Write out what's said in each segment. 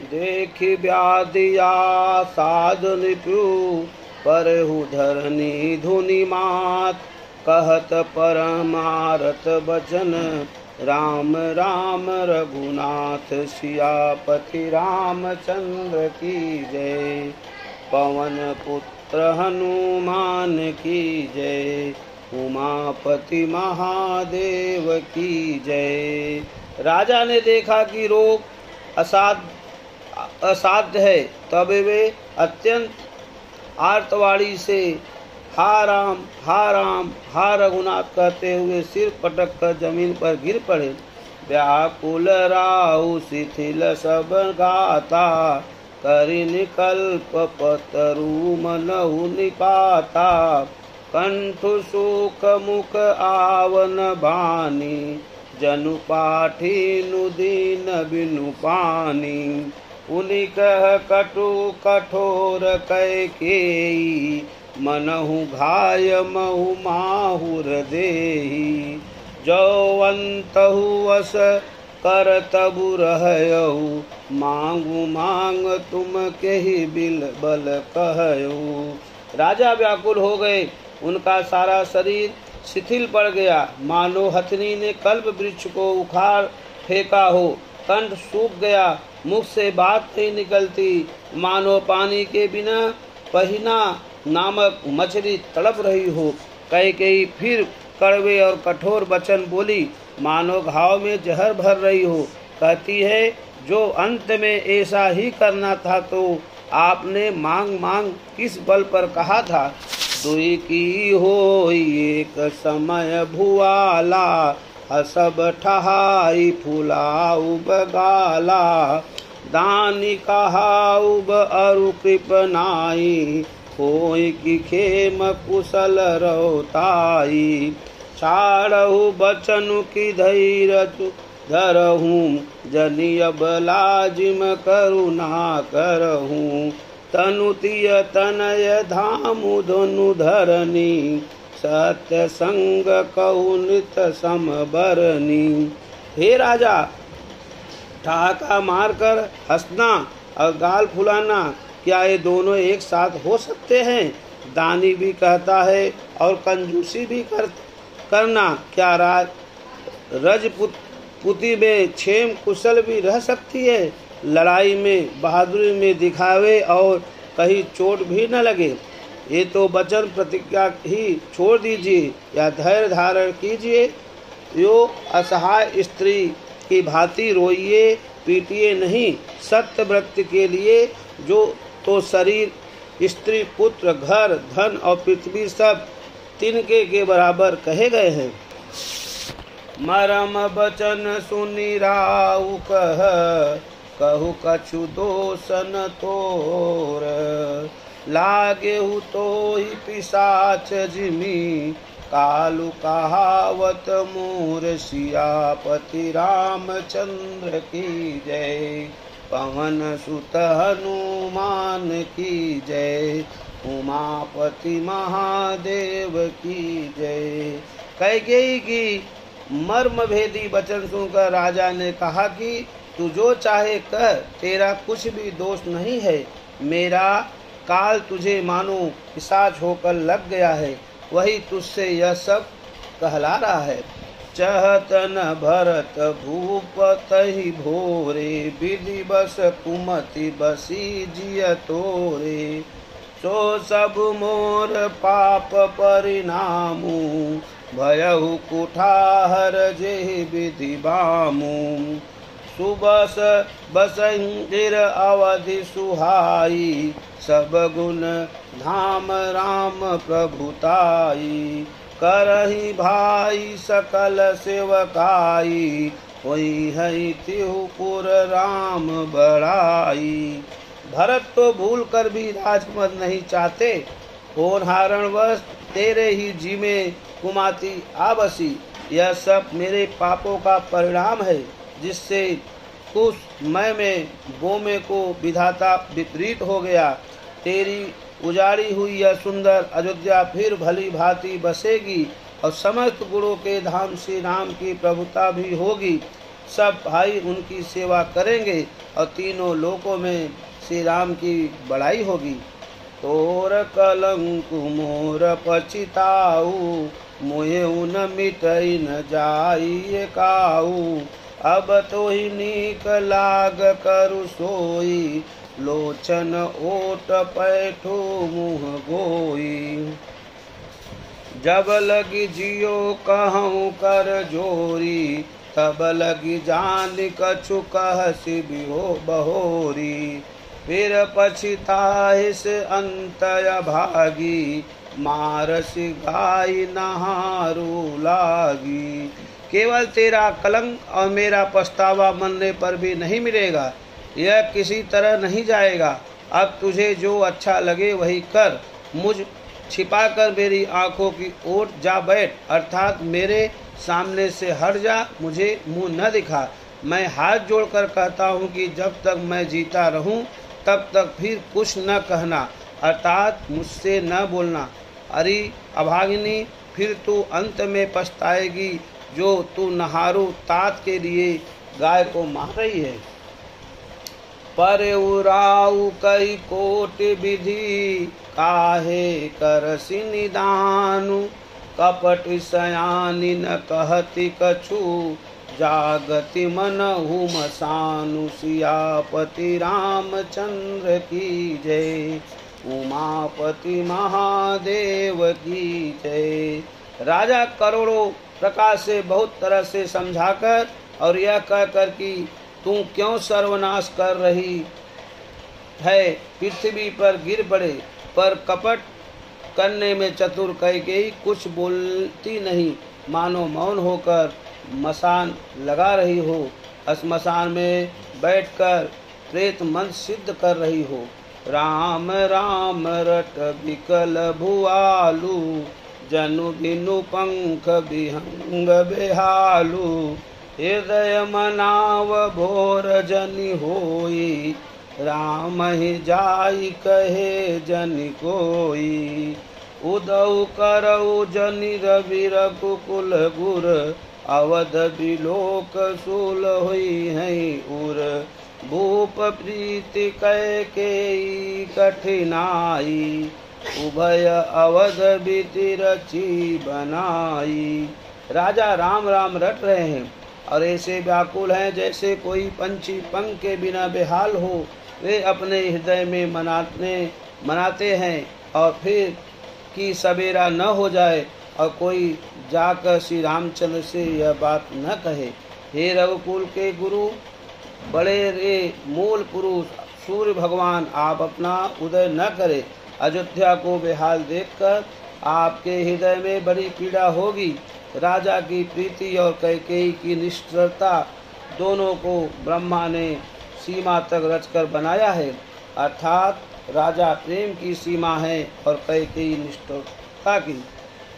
देखि व्याधिया साधन प्यू परहु धरनी धुनि मात। कहत परमारथ बचन राम राम रघुनाथ। सियापति रामचंद्र की जय। पवन पुत्र हनुमान की जय। उमापति महादेव की जय। राजा ने देखा कि रोग असाध्य है, तब वे अत्यंत आर्तवाणी से हा राम हा रघुनाथ कहते हुए सिर पटक कर जमीन पर गिर पड़े। व्याकुल राहु शिथिल सब गाता। करि निकल्प पतरु मनहु निपाता। कंठ शोक मुख आवन बानी। जनु पाठी नुदीन बिनु पानी। पुनि कह कटु कठोर कैकेयी। मनहु घाय महु माहुर देहि। जो अंतहु वस कर तबु रहयहु। मांगु मांग तुम केहि बिल बल कहयहु। राजा व्याकुल हो गए, उनका सारा शरीर शिथिल पड़ गया, मानो हथनी ने कल्प वृक्ष को उखाड़ फेंका हो। कंठ सूख गया, मुख से बात नहीं निकलती, मानो पानी के बिना पहिना नामक मछली तड़प रही हो। कैकेयी फिर कड़वे और कठोर वचन बोली, मानो घाव में जहर भर रही हो। कहती है, जो अंत में ऐसा ही करना था तो आपने मांग मांग किस बल पर कहा था। दुई की होई एक समय भुआला। हसब ठहाई फुलाऊ बगाला। दानी कहाउब अरु कृपनाई। होई की खेम कुशल रोताई। छाड़हु बचनु की धैर्य धरहूँ। जनियब लाजिम करुणा करहूँ। तनुतिय तनय धामु धनु धरनी। सत्य संग कहु नित समबरनी। हे राजा, ठहाका मारकर हंसना और गाल फुलाना, क्या ये दोनों एक साथ हो सकते हैं। दानी भी कहता है और कंजूसी भी करना, क्या रजपुती में क्षेम कुशल भी रह सकती है। लड़ाई में बहादुरी में दिखावे और कहीं चोट भी न लगे। ये तो वचन प्रतिज्ञा ही छोड़ दीजिए या धैर्य धारण कीजिए। यो असहाय स्त्री की भांति रोइए पीटिए नहीं। सत्य व्रत के लिए जो तो शरीर, स्त्री, पुत्र, घर, धन और पृथ्वी सब तिनके के बराबर कहे गए हैं। मरम बचन सुनि राउ कहु कछु दोष न तोर। लागेहु तो ही पिशाच जिमी। कालु कहावत मोर। सियापति रामचंद्र की जय। पवन सुत हनुमान की जय। उमापति महादेव की जय। कैकेयी की मर्म भेदी वचन सुनकर राजा ने कहा कि तू जो चाहे कह, तेरा कुछ भी दोष नहीं है। मेरा काल तुझे मानो पिशाच होकर लग गया है, वही तुझसे यह सब कहला रहा है। चहत न भरत भूपतहि भोरे। विधि बस कुमति बसी जिय तोरे। सो सब मोर पाप परिणामु। भयहु कुठाहर जेहि विधि बामु। सुबस बसंगिर अवधि सुहाई। सब गुण धाम राम प्रभुताई। करहि भाई सकल सेवकाई। होई है तिहुपुर राम बड़ाई। भरत तो भूल कर भी राजकुमार नहीं चाहते। होनहारणवश तेरे ही जी में कुमाती आ बसी। यह सब मेरे पापों का परिणाम है, जिससे कुछ मैं में बोमे को विधाता विपरीत हो गया। तेरी उजाड़ी हुई यह सुंदर अयोध्या फिर भली भांति बसेगी और समस्त गुणों के धाम श्री राम की प्रभुता भी होगी। सब भाई उनकी सेवा करेंगे और तीनों लोकों में श्री राम की बड़ाई होगी। तोर कलंक मोर पछिताऊ, मोहे न मिटई न जाई काऊ। अब तो ही नीक लाग करु सोई, लोचन ओट पैठो मुँह गोई। जब लगी जियो कहूँ कर जोरी, तब लगी जान कछु कहसी बिहो बहोरी। फिर पछिताहिस अंतय भागी, मारसी गाय नहारू लागी। केवल तेरा कलंक और मेरा पछतावा मनने पर भी नहीं मिलेगा, यह किसी तरह नहीं जाएगा। अब तुझे जो अच्छा लगे वही कर, मुझ छिपाकर मेरी आंखों की ओर जा बैठ, अर्थात मेरे सामने से हट जा, मुझे मुंह न दिखा। मैं हाथ जोड़कर कहता हूँ कि जब तक मैं जीता रहूँ तब तक फिर कुछ न कहना, अर्थात मुझसे न बोलना। अरे अभागिनी, फिर तू अंत में पछताएगी जो तू नहारू तात के लिए गाय को मार रही है। पर उराऊ कई कोट विधि, काहे करसि निदानु। कपट सयानी न कहति कछु, जागति मनहु मसानु। सियापति रामचंद्र की जय, उमापति महादेव की जय। राजा करोड़ों प्रकार से बहुत तरह से समझाकर और यह कहकर कि तू क्यों सर्वनाश कर रही है, पृथ्वी पर गिर पड़े, पर कपट करने में चतुर कैकेयी कुछ बोलती नहीं, मानो मौन होकर मसान लगा रही हो, श्मशान में बैठकर प्रेत मंत्र सिद्ध कर रही हो। राम राम रट विकल भुआलू, जनु बिनु पंख विहंग बेहालू। हृदय मनाव भोर जनि होई, राम ही जाई कहे जनि कोई। उदौ करऊ जनि रवि रघुकुल गुर, अवध बिलोक सूल हुई है उर। भूप प्रीति कैकेयी कठिनाई, उभय अवध बीति रची बनाई। राजा राम राम रट रहे हैं और ऐसे व्याकुल हैं जैसे कोई पंछी पंख के बिना बेहाल हो। वे अपने हृदय में मनाते हैं और फिर कि सवेरा न हो जाए और कोई जाकर श्री रामचंद्र से यह बात न कहे। हे रघुकुल के गुरु, बड़े रे मूल पुरुष सूर्य भगवान, आप अपना उदय न करें। अयोध्या को बेहाल देखकर आपके हृदय में बड़ी पीड़ा होगी। राजा की प्रीति और कैकेयी की निष्ठुरता दोनों को ब्रह्मा ने सीमा तक रचकर बनाया है, अर्थात राजा प्रेम की सीमा है और कैकेयी निष्ठुरता की।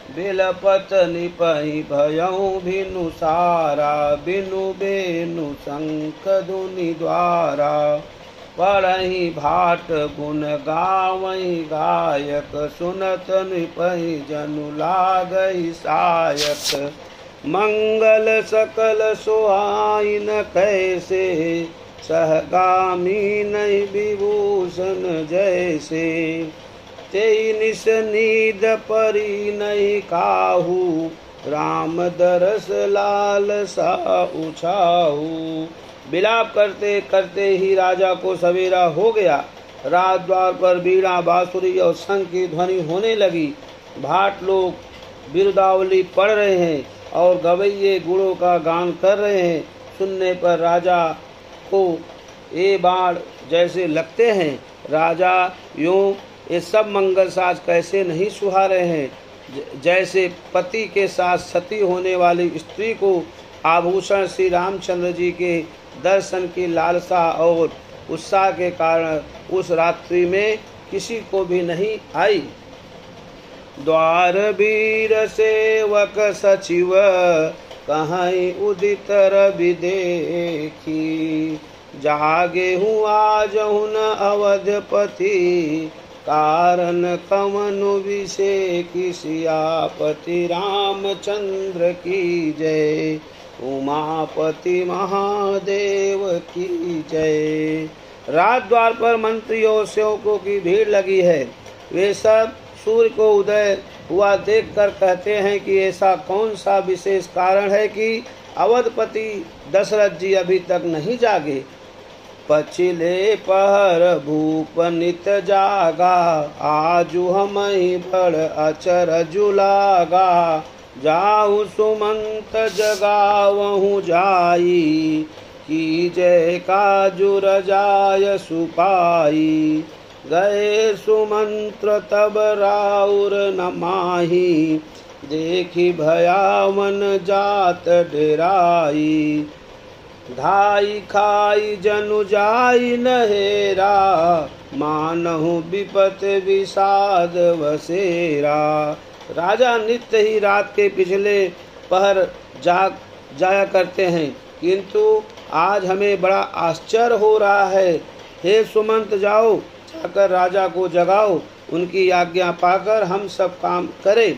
बेलपत निपहि भयऊ भिनु सारा, बिनु बेनु शंख दुनि द्वारा। पढ़हि भाट गुण गावहि गायक, सुनत निपहि जनु लागहि सायक। मंगल सकल सुहाइन कैसे, सहगामी नहीं विभूषण जैसे। तेई निस नींद परी नहीं काहू, राम दरस लाल सा उछाहू। विलाप करते करते ही राजा को सवेरा हो गया। रात द्वार पर बीड़ा बांसुरी और शंख की ध्वनि होने लगी। भाट लोग बिरदावली पढ़ रहे हैं और गवैये गुणों का गान कर रहे हैं। सुनने पर राजा को ये बाण जैसे लगते हैं। राजा यूं ये सब मंगल साज कैसे नहीं सुहा रहे हैं, जैसे पति के साथ सती होने वाली स्त्री को आभूषण श्री रामचंद्र जी के दर्शन की लालसा और उत्साह के कारण उस रात्रि में किसी को भी नहीं आई। द्वार वीर सेवक सचिव, कहीं उदित रवि देखी। जागे हूँ आज हुन अवधपति, कारण कमनु विषे की। सियापति रामचंद्र की जय, उमापति महादेव की जय। राज द्वार पर मंत्रियों और सेवकों की भीड़ लगी है। वे सब सूर्य को उदय हुआ देखकर कहते हैं कि ऐसा कौन सा विशेष कारण है कि अवधपति दशरथ जी अभी तक नहीं जागे। पछिले पहर भूप नित जागा, आजु हमहि बड़ अचरजु लागा। जाहु सुमंत जगावहु जाई, की जय काजु रजाय सुपाई। गए सुमंत्र तब राउर न माही, देखी भयावन जात डेराई। धाई खाई जनु जाई नहेरा, मानहु विपत विषाद वसेरा। राजा नित्य ही रात के पिछले पहर जाया करते हैं, किंतु आज हमें बड़ा आश्चर्य हो रहा है। हे सुमंत, जाओ जाकर राजा को जगाओ, उनकी आज्ञा पाकर हम सब काम करें।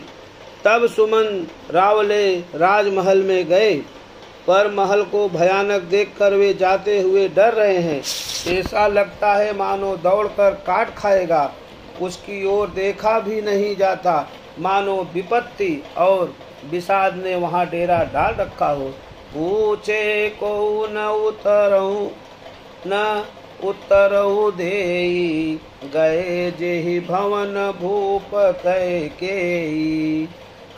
तब सुमंत रावले राजमहल में गए, पर महल को भयानक देखकर वे जाते हुए डर रहे हैं। ऐसा लगता है मानो दौड़कर काट खाएगा। उसकी ओर देखा भी नहीं जाता, मानो विपत्ति और विषाद ने वहाँ डेरा डाल रखा हो। पूछे को न उत्तरहु देई, गए जेहि भवन भूप कैकेयी।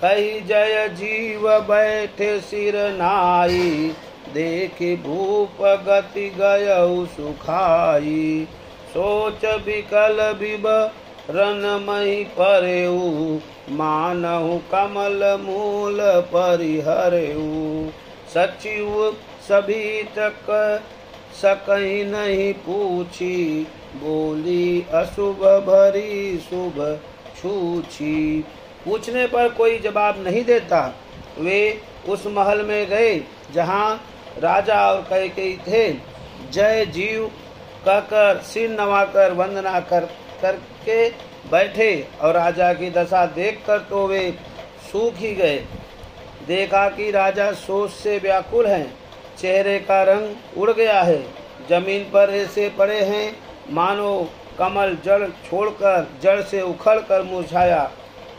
कही जय जीव बैठे सिर नाई, देखि भूप गति गयउ सुखाई। सोच विकल विवरण मही परेऊ, मानहु कमल मूल परिहरेऊ। सचिव सभी तक सकहि नहीं पूछी, बोली अशुभ भरी शुभ छूछी। पूछने पर कोई जवाब नहीं देता। वे उस महल में गए जहाँ राजा और कैकेयी थे। जय जीव कहकर सिर नवाकर वंदना करके बैठे और राजा की दशा देखकर तो वे सूख ही गए। देखा कि राजा शोक से व्याकुल हैं, चेहरे का रंग उड़ गया है, जमीन पर ऐसे पड़े हैं मानो कमल जड़ छोड़कर जड़ से उखड़कर मुरझाया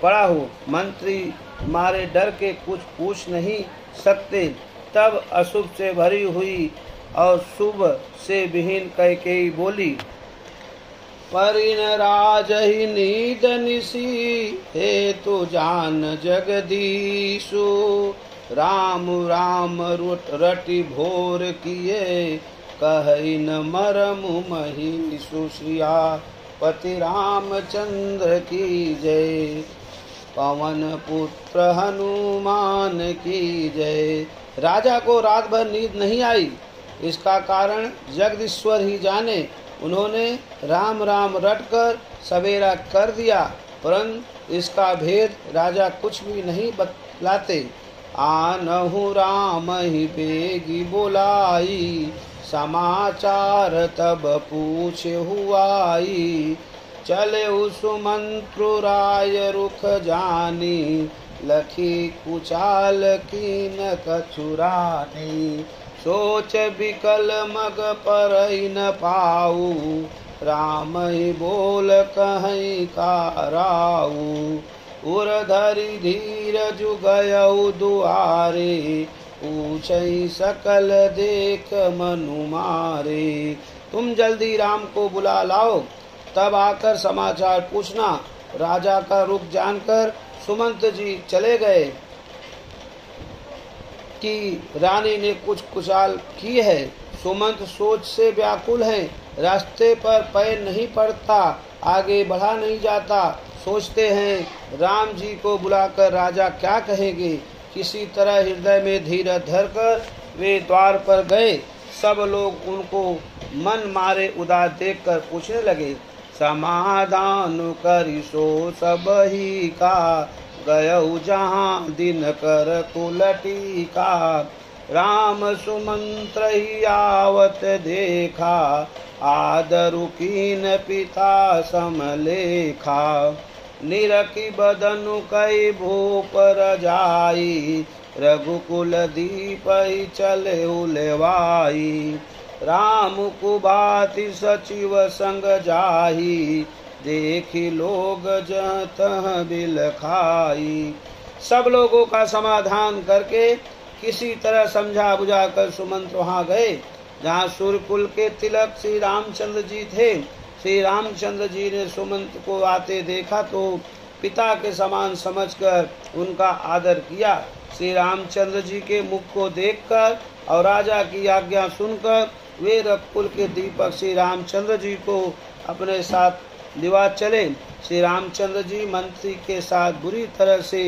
पड़ा हो। मंत्री मारे डर के कुछ पूछ नहीं सकते। तब अशुभ से भरी हुई और शुभ से विहीन कैकेयी बोली, परिन राजहि नीद निसी, हे तो जान जगदीशु। राम राम रटि भोर किए, कहि न मरमु महिषु। श्रिया पति रामचंद्र की जय, पवन पुत्र हनुमान की जय। राजा को रात भर नींद नहीं आई, इसका कारण जगदीश्वर ही जाने। उन्होंने राम राम रटकर सवेरा कर दिया, परंतु इसका भेद राजा कुछ भी नहीं बतलाते। आनहु राम ही बेगी बोलाई, समाचार तब पूछे हुआई। चले सुमंत्रु राय रुख जानी, लखी कुचाल कीन कछुरानी। सोच विकल मग पर न पाऊ, राम ही बोल कहीं काराऊ। उर धरि धीर जुगयउ दुआरे, पूछई सकल देख मनु मारे। तुम जल्दी राम को बुला लाओ, तब आकर समाचार पूछना। राजा का रुख जानकर सुमंत जी चले गए कि रानी ने कुछ कुचाल की है। सुमंत सोच से व्याकुल हैं, रास्ते पर पैर नहीं पड़ता, आगे बढ़ा नहीं जाता। सोचते हैं राम जी को बुलाकर राजा क्या कहेंगे। किसी तरह हृदय में धीरज धरकर वे द्वार पर गए। सब लोग उनको मन मारे उदास देखकर पूछने लगे, समाधान करी सो सब ही का, गयउ जहाँ दिन कर कुलटी का। राम सुमंत्र ही आवत देखा, आदरु कीन पिता समलेखा। निरखी बदनु कई भूप रजाई, रघुकुल दीप चले उलेवाई। राम कुबाति सचिव संग जाही, देखी लोग जहाँ तहाँ बिल खाई। सब लोगों का समाधान करके किसी तरह समझा बुझा कर सुमंत वहाँ गए जहाँ सूर्यकुल के तिलक श्री रामचंद्र जी थे। श्री रामचंद्र जी ने सुमंत को आते देखा तो पिता के समान समझकर उनका आदर किया। श्री रामचंद्र जी के मुख को देखकर और राजा की आज्ञा सुनकर वे रघुकुल के दीपक श्री रामचंद्र जी को अपने साथ लिवा चले। श्री रामचंद्र जी मंत्री के साथ बुरी तरह से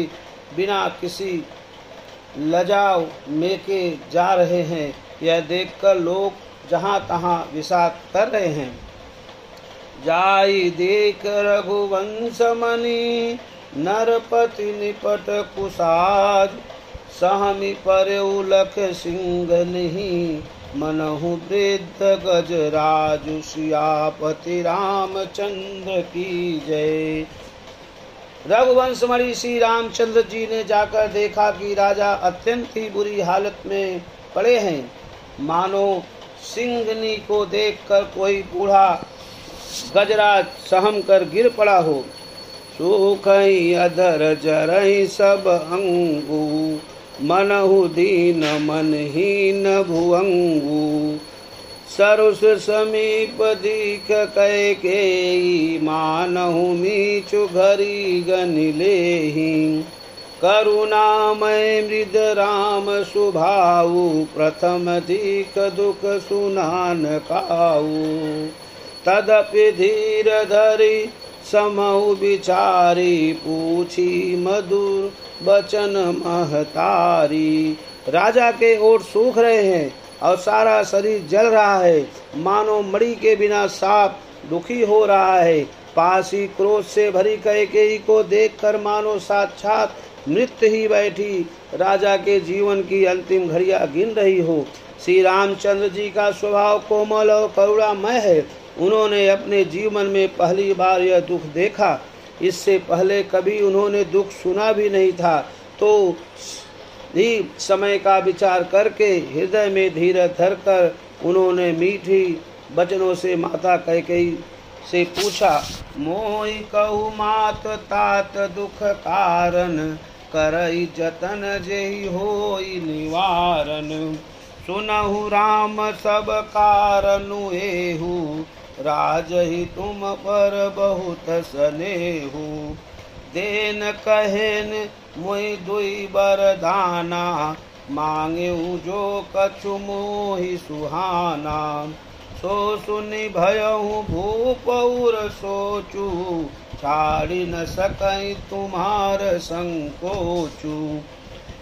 बिना किसी लजाव में के जा रहे हैं, यह देखकर लोग जहाँ तहाँ विषाद कर रहे हैं। जाई देख रघुवंश मणि, नरपति निपट कुसाज, सहमी पर उलख सिंह नहीं, मनहु वृद्ध गजराज, सियापति रामचंद्र की जय। रघुवंश मणि श्री रामचंद्र जी ने जाकर देखा कि राजा अत्यंत ही बुरी हालत में पड़े हैं, मानो सिंहनी को देखकर कोई बूढ़ा गजराज सहम कर गिर पड़ा हो। सूखई अधर जरई सब अंगू, मनहु दीन मनहीन भुअंगू, सरुष समीप दीख कैकेयी, मानहु मीचु घरी गनिलेहि, करुणामय मृद राम सुभाऊ, प्रथम दीख दुख सुनान काऊ। तदपि धीर धरि समहु विचारी, पूछी मधुर बचन महतारी। राजा के ओठ सूख रहे हैं और सारा शरीर जल रहा है, मानो मणि के बिना सांप दुखी हो रहा है। पास ही क्रोध से भरी कैकेयी को देखकर मानो साक्षात मृत्यु ही बैठी राजा के जीवन की अंतिम घड़ियां गिन रही हो। श्री रामचंद्र जी का स्वभाव कोमल और करुणामय है। उन्होंने अपने जीवन में पहली बार यह दुख देखा, इससे पहले कभी उन्होंने दुख सुना भी नहीं था। तो ही समय का विचार करके हृदय में धीरज धरकर उन्होंने मीठी वचनों से माता कैकेयी से पूछा, मोहि कहु मात तात दुख कारण, करई जतन जेहि होई निवारण। सुनहु राम सब कारनु एहु, राजहि तुम पर बहुत स्नेहु। देन कहेन मोहि दुई बरदाना, मांगेऊ जो कछु मोहि सुहाना। सो सुनि भयहु भूप उर सोचू, छाड़ी न सकई तुम्हार संकोचू।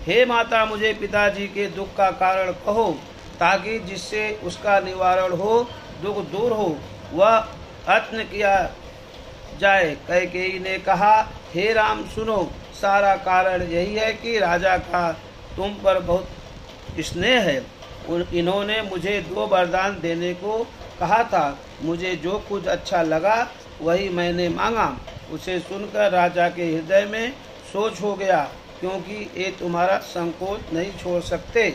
हे माता, मुझे पिताजी के दुख का कारण कहो, ताकि जिससे उसका निवारण हो, दुख दूर हो, वह यत्न किया जाए। कैकेयी ने कहा, हे राम सुनो, सारा कारण यही है कि राजा का तुम पर बहुत स्नेह है। इन्होंने मुझे 2 वरदान देने को कहा था। मुझे जो कुछ अच्छा लगा वही मैंने मांगा। उसे सुनकर राजा के हृदय में सोच हो गया, क्योंकि ये तुम्हारा संकोच नहीं छोड़ सकते।